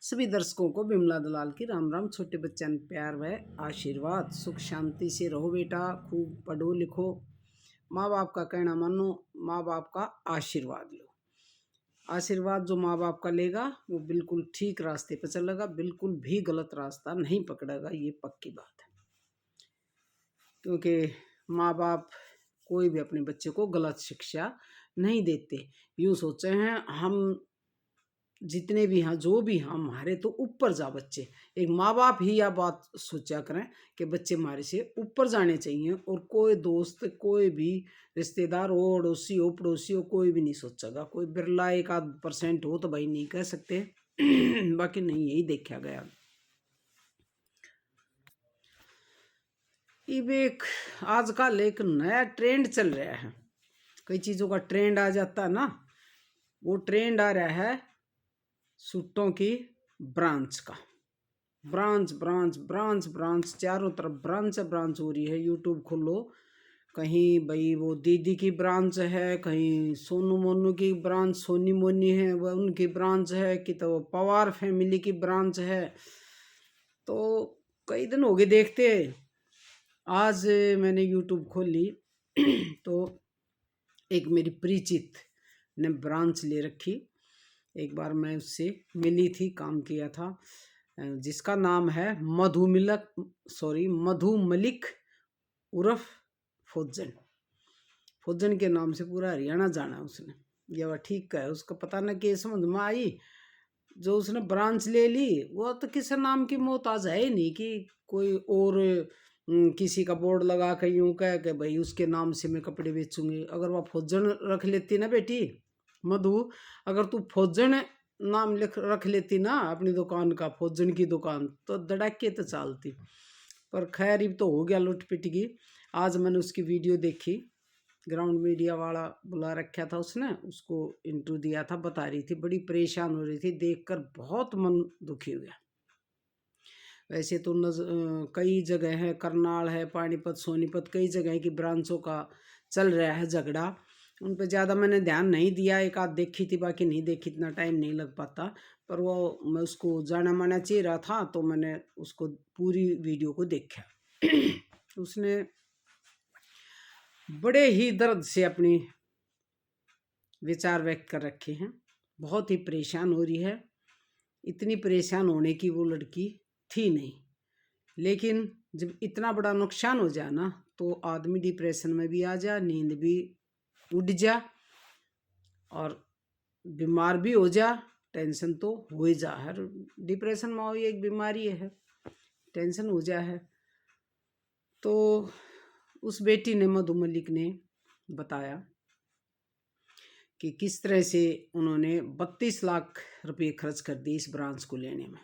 सभी दर्शकों को बिमला दलाल की राम राम। छोटे बच्चों ने प्यार व आशीर्वाद। सुख शांति से रहो बेटा, खूब पढ़ो लिखो, माँ बाप का कहना मानो, माँ बाप का आशीर्वाद लो। आशीर्वाद जो माँ बाप का लेगा वो बिल्कुल ठीक रास्ते पर चलेगा, बिल्कुल भी गलत रास्ता नहीं पकड़ेगा, ये पक्की बात है। क्योंकि माँ बाप कोई भी अपने बच्चे को गलत शिक्षा नहीं देते। यूँ सोचे हैं हम जितने भी हैं, जो भी हैं, हमारे तो ऊपर जा बच्चे। एक माँ बाप ही यह बात सोचा करें कि बच्चे हमारे से ऊपर जाने चाहिए, और कोई दोस्त, कोई भी रिश्तेदार हो, अड़ोसी हो, पड़ोसी हो, कोई भी नहीं सोचेगा। कोई बिरला एक आध % हो तो भाई नहीं कह सकते बाकी नहीं, यही देखा गया। अब एक आजकल एक नया ट्रेंड चल रहा है। कई चीज़ों का ट्रेंड आ जाता है ना, वो ट्रेंड आ रहा है सूटों की ब्रांच का। ब्रांच ब्रांच ब्रांच ब्रांच, चारों तरफ ब्रांच ब्रांच हो रही है। यूट्यूब खोलो, कहीं भाई वो दीदी की ब्रांच है, कहीं सोनू मोनू की ब्रांच, सोनी मोनी है वह उनकी ब्रांच है, कि तो पवार फैमिली की ब्रांच है। तो कई दिन हो गए देखते। आज मैंने यूट्यूब खोली तो एक मेरी परिचित ने ब्रांच ले रखी। एक बार मैं उससे मिली थी, काम किया था, जिसका नाम है मधु मलिक उर्फ फौजन। फौजन के नाम से पूरा हरियाणा जाना उसने। ये वह ठीक है, उसका पता न कि समझ में आई। जो उसने ब्रांच ले ली वो तो किसी नाम की मोहताज है ही नहीं कि कोई और किसी का बोर्ड लगा कर यूँ कह के भाई उसके नाम से मैं कपड़े बेचूंगी। अगर वह फौजन रख लेती ना बेटी मधु, अगर तू फौजन नाम लिख रख लेती ना अपनी दुकान का, फौजन की दुकान, तो धड़ाके तो चालती। पर खैर अब तो हो गया लुट पिट की। आज मैंने उसकी वीडियो देखी, ग्राउंड मीडिया वाला बुला रखा था उसने, उसको इंटरव्यू दिया था, बता रही थी बड़ी परेशान हो रही थी, देखकर बहुत मन दुखी हो गया। वैसे तो कई जगह है, करनाल है, पानीपत, सोनीपत, कई जगह की ब्रांचों का चल रहा है झगड़ा। उन पर ज़्यादा मैंने ध्यान नहीं दिया, एक आध देखी थी, बाकी नहीं देखी, इतना टाइम नहीं लग पाता। पर वो मैं उसको जाना माना चाहिए रहा था तो मैंने उसको पूरी वीडियो को देखा उसने बड़े ही दर्द से अपनी विचार व्यक्त कर रखे हैं। बहुत ही परेशान हो रही है। इतनी परेशान होने की वो लड़की थी नहीं, लेकिन जब इतना बड़ा नुकसान हो जाए ना तो आदमी डिप्रेशन में भी आ जा, नींद भी उड़ जा और बीमार भी हो जा। टेंशन तो हो ही जा, हर डिप्रेशन में ये एक बीमारी है, टेंशन हो जा है। तो उस बेटी ने, मधु मलिक ने बताया कि किस तरह से उन्होंने 32 लाख रुपए खर्च कर दिए इस ब्रांच को लेने में।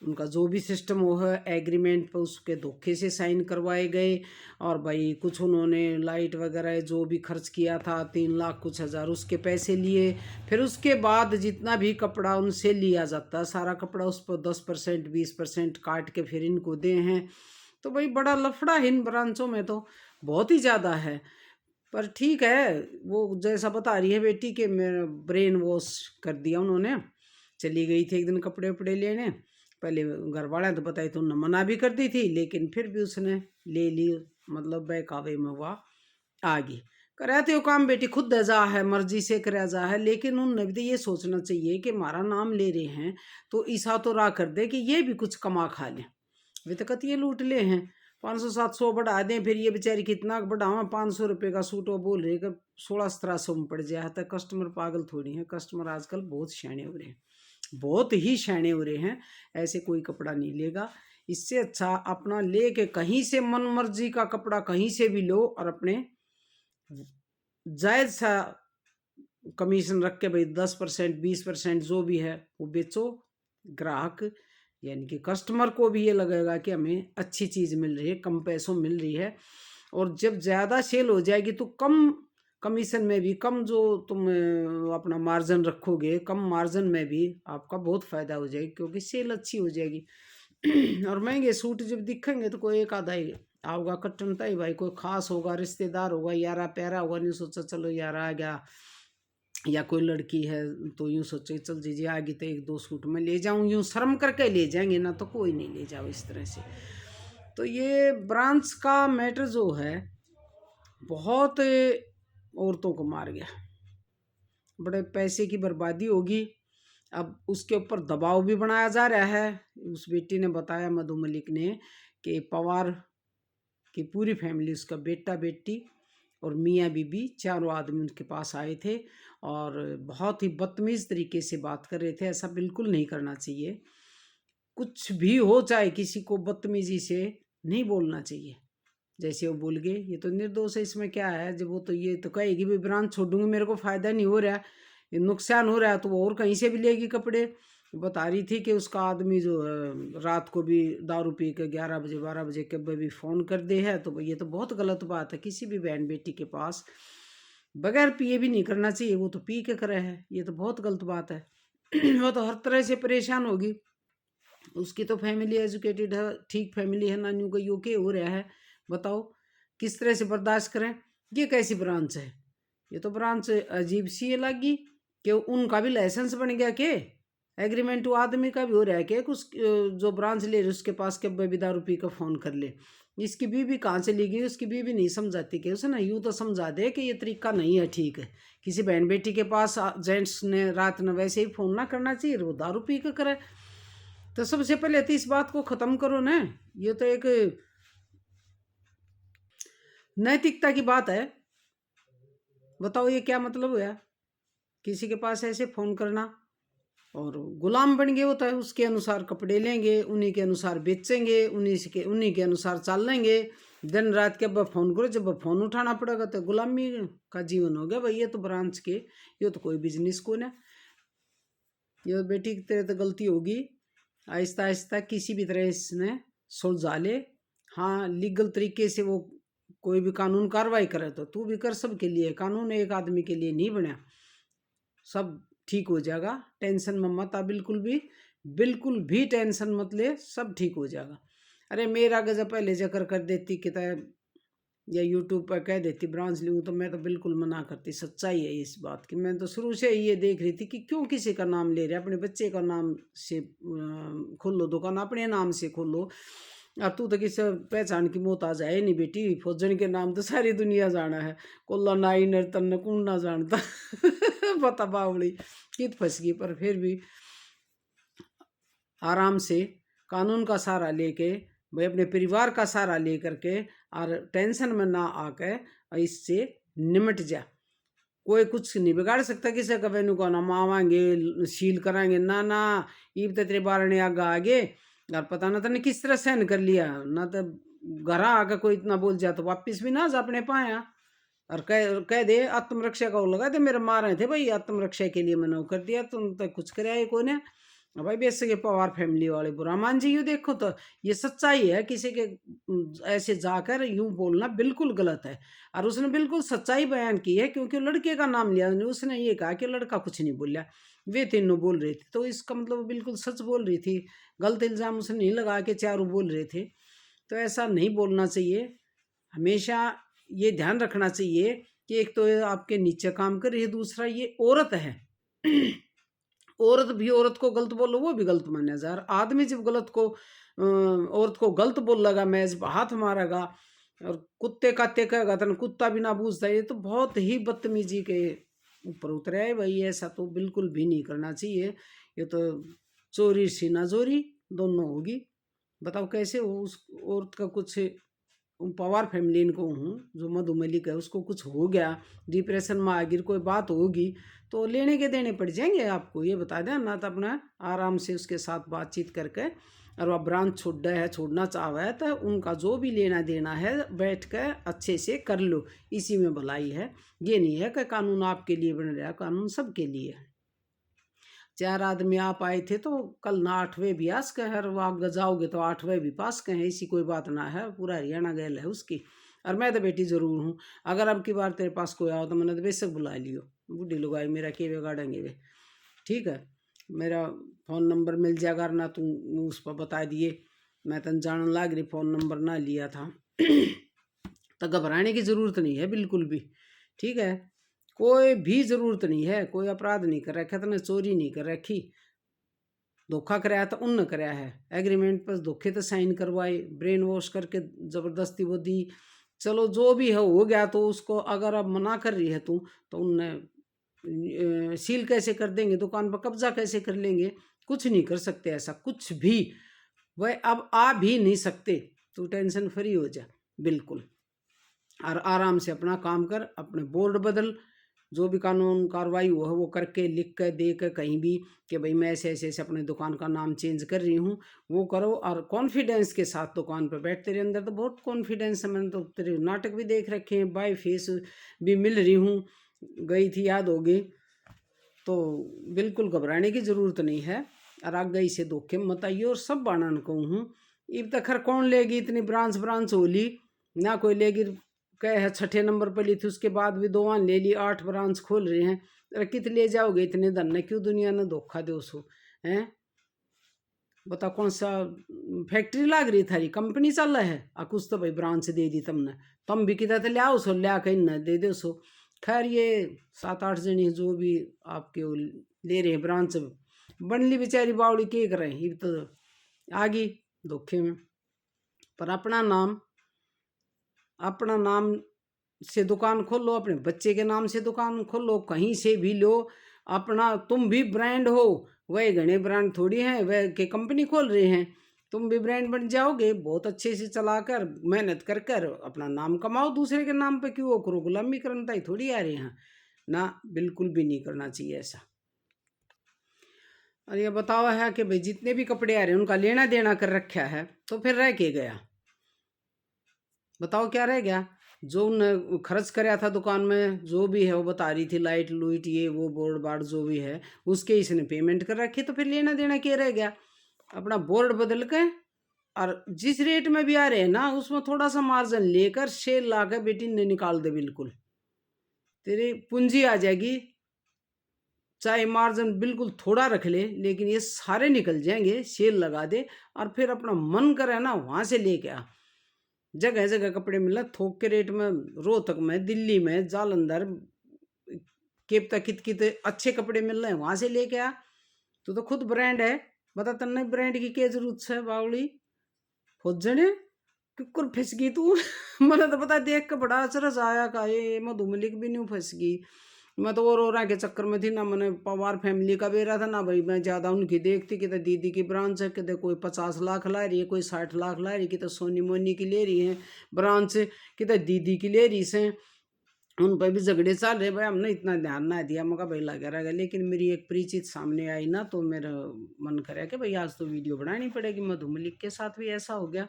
उनका जो भी सिस्टम वो है एग्रीमेंट पर उसके धोखे से साइन करवाए गए, और भाई कुछ उन्होंने लाइट वगैरह जो भी खर्च किया था 3 लाख कुछ हज़ार उसके पैसे लिए। फिर उसके बाद जितना भी कपड़ा उनसे लिया जाता है सारा कपड़ा उस पर 10% 20% काट के फिर इनको दे हैं। तो भाई बड़ा लफड़ा है इन ब्रांचों में, तो बहुत ही ज़्यादा है। पर ठीक है, वो जैसा बता रही है बेटी के मेरा ब्रेन वॉश कर दिया उन्होंने। चली गई थी एक दिन कपड़े वपड़े लेने, पहले घर वाले तो बताई तो उन्होंने मना भी कर दी थी, लेकिन फिर भी उसने ले ली, मतलब बहकावे में हुआ आगे। कराते हो काम बेटी खुद जा है, मर्जी से करा जा है, लेकिन उनने भी तो ये सोचना चाहिए कि हमारा नाम ले रहे हैं तो ईसा तो राह कर दे कि ये भी कुछ कमा खा लें। वे तो कत ये लूट ले हैं, 500-700 बढ़ा दें, फिर ये बेचारी कितना बढ़ावा, 500 रुपये का सूट वो बोल रहे कि 16-1700 में पड़ जाए। तो कस्टमर पागल थोड़ी हैं, कस्टमर आजकल बहुत शाणे हो रहे हैं, बहुत ही शाणे हो रहे हैं। ऐसे कोई कपड़ा नहीं लेगा। इससे अच्छा अपना ले के कहीं से मन मर्जी का कपड़ा कहीं से भी लो और अपने जायज़ सा कमीशन रख के भाई 10% 20% जो भी है वो बेचो। ग्राहक यानी कि कस्टमर को भी ये लगेगा कि हमें अच्छी चीज़ मिल रही है, कम पैसों मिल रही है। और जब ज़्यादा सेल हो जाएगी तो कम कमीशन में भी, कम जो तुम अपना मार्जिन रखोगे, कम मार्जिन में भी आपका बहुत फ़ायदा हो जाएगी, क्योंकि सेल अच्छी हो जाएगी और महंगे सूट जब दिखेंगे तो कोई एक आधा ही आओगा कट्टनता ही, भाई कोई खास होगा, रिश्तेदार होगा, यारा प्यारा होगा, नहीं सोचा चलो यार आ गया या कोई लड़की है तो यूँ सोचे चल जीजी आगे तो एक दो सूट में ले जाऊँ, यूँ शर्म करके ले जाएंगे ना, तो कोई नहीं ले जाओ इस तरह से। तो ये ब्रांच का मैटर जो है बहुत औरतों को मार गया, बड़े पैसे की बर्बादी होगी। अब उसके ऊपर दबाव भी बनाया जा रहा है। उस बेटी ने बताया, मधु मलिक ने, कि पवार की पूरी फैमिली, उसका बेटा बेटी और मियाँ बीबी, चारों आदमी उनके पास आए थे और बहुत ही बदतमीज़ तरीके से बात कर रहे थे। ऐसा बिल्कुल नहीं करना चाहिए। कुछ भी हो, चाहे किसी को बदतमीजी से नहीं बोलना चाहिए। जैसे वो बोल गए, ये तो निर्दोष है, इसमें क्या है। जब वो तो ये तो कहेगी भी ब्रांच छोड़ूंगी, मेरे को फ़ायदा नहीं हो रहा है, ये नुकसान हो रहा है, तो वो और कहीं से भी लेगी कपड़े। बता रही थी कि उसका आदमी जो है रात को भी दारू पी के 11 बजे 12 बजे कभी भी फ़ोन कर दे है। तो ये तो बहुत गलत बात है। किसी भी बहन बेटी के पास बगैर पिए भी नहीं करना चाहिए। वो तो पी के करे है, ये तो बहुत गलत बात है। वो तो हर तरह से परेशान होगी। उसकी तो फैमिली एजुकेटेड है, ठीक फैमिली है, नानियों का यो के हो रहा है। बताओ किस तरह से बर्दाश्त करें। ये कैसी ब्रांच है? ये तो ब्रांच अजीब सी है लगी कि उनका भी लाइसेंस बन गया के एग्रीमेंट वो आदमी का भी हो रहा है कि उस जो ब्रांच ले रही उसके पास के बेबी दारू पी का फ़ोन कर ले। इसकी बीवी कहाँ से ली गई? उसकी बीवी नहीं समझाती कि उसे ना यूँ तो समझा दे कि ये तरीका नहीं है, ठीक है। किसी बहन बेटी के पास जेंट्स ने रात में वैसे ही फ़ोन ना करना चाहिए, वो दारू पी कर करे। तो सबसे पहले तो इस बात को ख़त्म करो ना। ये तो एक नैतिकता की बात है। बताओ ये क्या मतलब हुआ? किसी के पास ऐसे फ़ोन करना, और गुलाम बन गए होता है। उसके अनुसार कपड़े लेंगे, उन्हीं के अनुसार बेचेंगे, उन्हीं के अनुसार चल लेंगे। दिन रात के अब फ़ोन करो, जब फ़ोन उठाना पड़ेगा तो गुलामी का जीवन हो गया भाई। ये तो ब्रांच के, ये तो कोई बिजनेस को ना। ये बेटी की तरह तो गलती होगी। आहिस्ता आहिस्ता किसी भी तरह इसने सुलझा ले। हाँ, लीगल तरीके से वो कोई भी कानून कार्रवाई करे तो तू भी कर, सबके लिए। कानून एक आदमी के लिए नहीं बना। सब ठीक हो जाएगा, टेंशन में मत आ। बिल्कुल भी टेंशन मत ले, सब ठीक हो जाएगा। अरे मेरा गजब पहले जिक्र कर देती किताब या यूट्यूब पर कह देती ब्रांच लूँ, तो मैं तो बिल्कुल मना करती। सच्चाई है इस बात की। मैं तो शुरू से ये देख रही थी कि क्यों किसी का नाम ले रहे, अपने बच्चे का नाम से खोल लो दुकान, अपने नाम से खोलो। अब तू तो किसी पहचान की मोहताज है नहीं बेटी। फौजन के नाम तो सारी दुनिया जाना है, कोल्ला नाई नर्तन न कौन ना जानता। पता बावड़ी कित फंस गई। पर फिर भी आराम से कानून का सहारा लेके, भाई अपने परिवार का सहारा ले करके, और टेंशन में ना आकर इससे निमट जा। कोई कुछ नहीं बिगाड़ सकता किसी का। वेनु को ना मावांगे सील कराएंगे ना ना। ईब तो तेरे बारने आगा आगे, और पता ना तने किस तरह सहन कर लिया ना। तो घर आकर कोई इतना बोल जाए तो वापिस भी ना जा अपने पाया। और कह दे आत्मरक्षा का वो लगा दे, मेरे मार रहे थे भाई, आत्मरक्षा के लिए मैंने वो कर दिया, तुम तो कुछ कराया को ने। भाई बेसे के पवार फैमिली वाले बुरा मान जी। यूँ देखो तो ये सच्चाई है। किसी के ऐसे जाकर यूँ बोलना बिल्कुल गलत है। और उसने बिल्कुल सच्चाई बयान की है, क्योंकि लड़के का नाम लिया। उसने ये कहा कि लड़का कुछ नहीं बोला, वे तीनों बोल रहे थे। तो इसका मतलब बिल्कुल सच बोल रही थी। गलत इल्ज़ाम उसने नहीं लगा के चारों बोल रहे थे। तो ऐसा नहीं बोलना चाहिए। हमेशा ये ध्यान रखना चाहिए कि एक तो आपके नीचे काम कर रही है, दूसरा ये औरत है। औरत भी औरत को गलत बोलो, वो भी गलत माना जा रहा। आदमी जब गलत को औरत को गलत बोल लगा, मैं हाथ मारेगा और कुत्ते काते कहेगा तो कुत्ता भी ना पूछता। ये तो बहुत ही बदतमीजी के ऊपर उतरा है भाई। ऐसा तो बिल्कुल भी नहीं करना चाहिए। ये तो चोरी सीना चोरी दोनों होगी। बताओ कैसे हो? उस औरत का कुछ पवार फैमिली इनको हूँ, जो मधु मलिक है, उसको कुछ हो गया, डिप्रेशन में आ गिर, कोई बात होगी तो लेने के देने पड़ जाएंगे आपको। ये बता दें ना, तो अपना आराम से उसके साथ बातचीत करके, और वह ब्रांच छोड़ना चाह है तो उनका जो भी लेना देना है बैठ कर अच्छे से कर लो। इसी में भलाई है। ये नहीं है कि कानून आपके लिए बन रहा है, कानून सबके लिए है। 4 आदमी आप आए थे तो कल ना 8वें भी आस के है, और वो आप जाओगे तो 8वें भी पास के हैं। ऐसी कोई बात ना है, पूरा हरियाणा गैल है उसकी। और मैं तो बेटी ज़रूर हूँ। अगर अब की बार तेरे पास कोई आओ तो मैंने तो बेशक बुला लियो। बूढ़ी लोग आई मेरा के बिगाड़ेंगे वे। ठीक है, मेरा फ़ोन नंबर मिल जाएगा ना, तुम उस पर बता दिए। मैं तन जानन लाग रही फ़ोन नंबर ना लिया था। तो घबराने की ज़रूरत नहीं है बिल्कुल भी। ठीक है, कोई भी जरूरत नहीं है, कोई अपराध नहीं कर रखा, तने चोरी नहीं कर रखी, धोखा कराया तो उन कराया है, एग्रीमेंट पर धोखे तो साइन करवाए, ब्रेन वॉश करके जबरदस्ती वो दी। चलो जो भी है हो गया, तो उसको अगर अब मना कर रही है तू, तो उनने सील कैसे कर देंगे, दुकान पर कब्जा कैसे कर लेंगे, कुछ नहीं कर सकते ऐसा कुछ भी, वह अब आ भी नहीं सकते। तू टेंशन फ्री हो जा बिल्कुल, और आराम से अपना काम कर, अपने बोर्ड बदल, जो भी कानून कार्रवाई हुआ है वो करके लिख कर दे कर कहीं भी कि भाई मैं ऐसे ऐसे ऐसे अपने दुकान का नाम चेंज कर रही हूँ, वो करो। और कॉन्फिडेंस के साथ दुकान पर बैठ, तेरे अंदर तो बहुत कॉन्फिडेंस है, मैंने तो तेरे नाटक भी देख रखे हैं, बाय फेस भी मिल रही हूँ, गई थी याद होगी, तो बिल्कुल घबराने की ज़रूरत नहीं है। और आग गई से धोखे मत आइए, और सब बाणन कहूँ हूँ, इब तक खर कौन लेगी, इतनी ब्रांच ब्रांच होली ना कोई लेगी, कहे है 6ठे नंबर पर ली थी, उसके बाद भी 2 ले ली, 8 ब्रांच खोल रहे हैं, अरे कित ले जाओगे इतने धन ने, क्यों दुनिया ने धोखा दो सो हैं। बता कौन सा फैक्ट्री लाग रही थारी, कंपनी चल रहा है, कुछ तो भाई ब्रांच दे दी तुमने, तुम भी कितना तो लियाओ सो, लिया कहीं न दे दो सो। खैर ये 7-8 जने जो भी आपके वो ले रहे हैं ब्रांच, बनली बेचारी बावड़ी के कर रहे हैं, ये तो आ गई धोखे में। पर अपना नाम से दुकान खोल लो, अपने बच्चे के नाम से दुकान खोल लो, कहीं से भी लो अपना, तुम भी ब्रांड हो, वह घने ब्रांड थोड़ी हैं, वह के कंपनी खोल रहे हैं, तुम भी ब्रांड बन जाओगे, बहुत अच्छे से चलाकर मेहनत कर कर अपना नाम कमाओ, दूसरे के नाम पे क्यों करो, गुलामी करना ही थोड़ी आ रही हैं ना, बिल्कुल भी नहीं करना चाहिए ऐसा। और ये बताओ है कि भाई जितने भी कपड़े आ रहे हैं उनका लेना देना कर रखा है, तो फिर रह के गया, बताओ क्या रह गया, जो उन खर्च कराया था दुकान में, जो भी है वो बता रही थी, लाइट लुइट ये वो बोर्ड बार्ड जो भी है उसके इसने पेमेंट कर रखी, तो फिर लेना देना क्या रह गया, अपना बोर्ड बदल के, और जिस रेट में भी आ रहे हैं ना उसमें थोड़ा सा मार्जिन लेकर सेल ला कर बेटी ने निकाल दे, बिल्कुल तेरी पूंजी आ जाएगी, चाहे मार्जिन बिल्कुल थोड़ा रख ले, लेकिन ये सारे निकल जाएंगे, सेल लगा दे, और फिर अपना मन करे ना वहां से लेके आ, जगह जगह कपड़े मिल रहे थोक के रेट में, रोहतक में, दिल्ली में, जालंधर, केपता कित कित अच्छे कपड़े मिल रहे हैं, वहां से लेके आ, तो खुद ब्रांड है, बता तन्ने ब्रांड की क्या जरूरत है बावली, फौजने कुकर फंस गई तू मैंने तो पता देख के बड़ा अचरज आया का, ये मधुमलिक भी नहीं फंस गई, मैं तो और रहा के चक्कर में थी ना, मैंने पवार फैमिली का बेरा था ना भाई, मैं ज़्यादा उनकी देखती कि दीदी की ब्रांच है, कि कोई 50 लाख ला रही है, कोई 60 लाख ला रही है, कि सोनी मोनी की ले रही है ब्रांच, कि दीदी की ले रही से, उन पर भी झगड़े चल रहे, भाई हमने इतना ध्यान ना दिया, मगर भाई लगा रहेगा, लेकिन मेरी एक परिचित सामने आई ना, तो मेरा मन करे कि भाई आज तो वीडियो बनानी पड़ेगी, मधुमलिक के साथ भी ऐसा हो गया,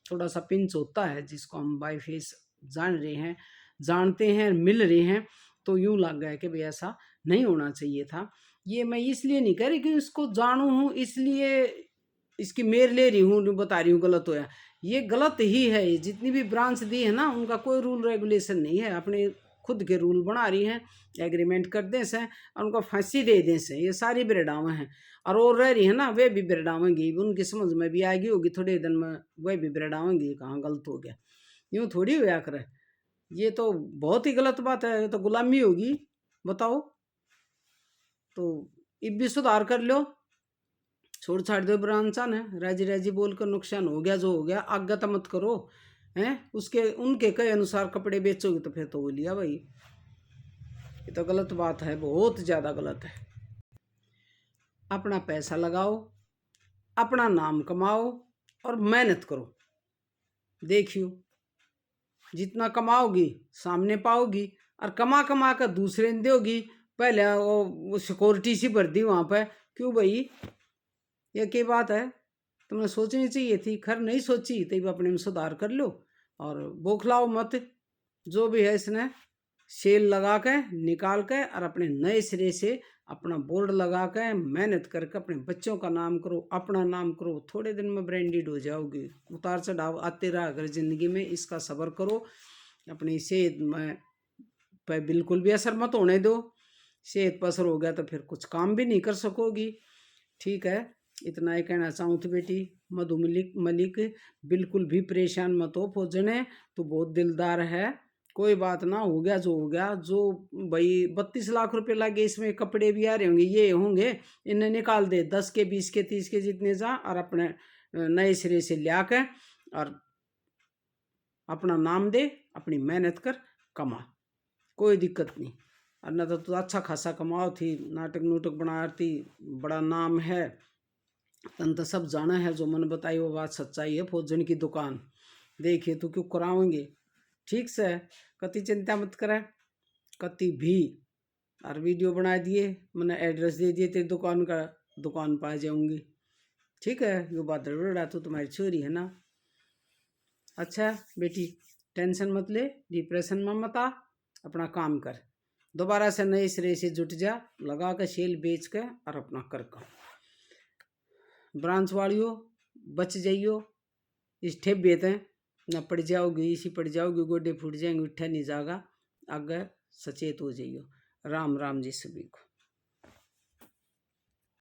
थोड़ा सा पिंच होता है, जिसको हम बाय फेस जान रहे हैं, जानते हैं, मिल रहे हैं, तो यूं लग गया कि भाई ऐसा नहीं होना चाहिए था। ये मैं इसलिए नहीं कह रही कि इसको जानू हूँ इसलिए इसकी मेर ले रही हूँ, बता रही हूँ गलत होया, ये गलत ही है, ये जितनी भी ब्रांच दी है ना उनका कोई रूल रेगुलेशन नहीं है, अपने खुद के रूल बना रही हैं, एग्रीमेंट कर दें से और उनको फांसी दे दें से, ये सारी बिरडावें हैं, और वो रह रही है ना वे भी बिरडावेंगी, उनकी समझ में भी आएगी होगी थोड़े दिन में, वह भी बिरडावेंगी कहाँ गलत हो गया, यूँ थोड़ी होया करे, ये तो बहुत ही गलत बात है, ये तो गुलामी होगी, बताओ। तो इब भी सुधार कर लो, छोड़ छाड़ दो ब्रांचा ने, राजी राजी बोल कर नुकसान हो गया जो हो गया, आज्ञा तो मत करो हैं, उसके उनके कहे अनुसार कपड़े बेचोगे तो फिर तो वो लिया भाई, ये तो गलत बात है, बहुत ज़्यादा गलत है। अपना पैसा लगाओ, अपना नाम कमाओ और मेहनत करो, देखियो जितना कमाओगी सामने पाओगी, और कमा कमा कर दूसरे ने दोगी, पहले वो सिक्योरिटी सी भर दी वहाँ पर, क्यों भाई ये क्या बात है, तुम्हें सोचनी चाहिए थी, खैर नहीं सोची तो अपने में सुधार कर लो, और बौखलाओ मत, जो भी है इसने सेल लगा के निकाल के, और अपने नए सिरे से अपना बोर्ड लगा के मेहनत करके अपने बच्चों का नाम करो, अपना नाम करो, थोड़े दिन में ब्रांडेड हो जाओगे, उतार चढ़ाव आते रहा अगर ज़िंदगी में, इसका सब्र करो, अपनी सेहत में पर बिल्कुल भी असर मत होने दो, सेहत पर असर हो गया तो फिर कुछ काम भी नहीं कर सकोगी, ठीक है। इतना ही कहना चाहूँ थी बेटी, मधुमलिक मलिक बिल्कुल भी परेशान मत हो, फौजने तो बहुत दिलदार है, कोई बात ना, हो गया जो हो गया। जो भाई 32 लाख रुपए लगे, इसमें कपड़े भी आ रहे होंगे, ये होंगे, इन्हें निकाल दे 10 के 20 के 30 के जितने जा, और अपने नए सिरे से लिया के और अपना नाम दे, अपनी मेहनत कर, कमा, कोई दिक्कत नहीं। और न तो अच्छा खासा कमाओ थी, नाटक नूटक बना थी, बड़ा नाम है, तन तो सब जाना है। जो मन बताई वो बात सच्चाई है। फौजन की दुकान देखिए तो क्यों कराओगे, ठीक से कति चिंता मत करे, कति भी। और वीडियो बना दिए, मैंने एड्रेस दे दिए तेरी दुकान का, दुकान पर आ जाऊंगी, ठीक है। ये बात रड़ा तो तुम्हारी छोरी है ना। अच्छा बेटी, टेंशन मत ले, डिप्रेशन में मत आ, अपना काम कर, दोबारा से नए सिरे से जुट जा, लगा के सेल बेच के और अपना कर ब्रांच वालियों बच जाइयो, इस ठेप बेते न पड़ जाओगी, इसी पड़ जाओगी, गोडे फूट जाएंगे, उठा नहीं जाएगा, आगे सचेत हो जाइयो। राम राम जी सभी को।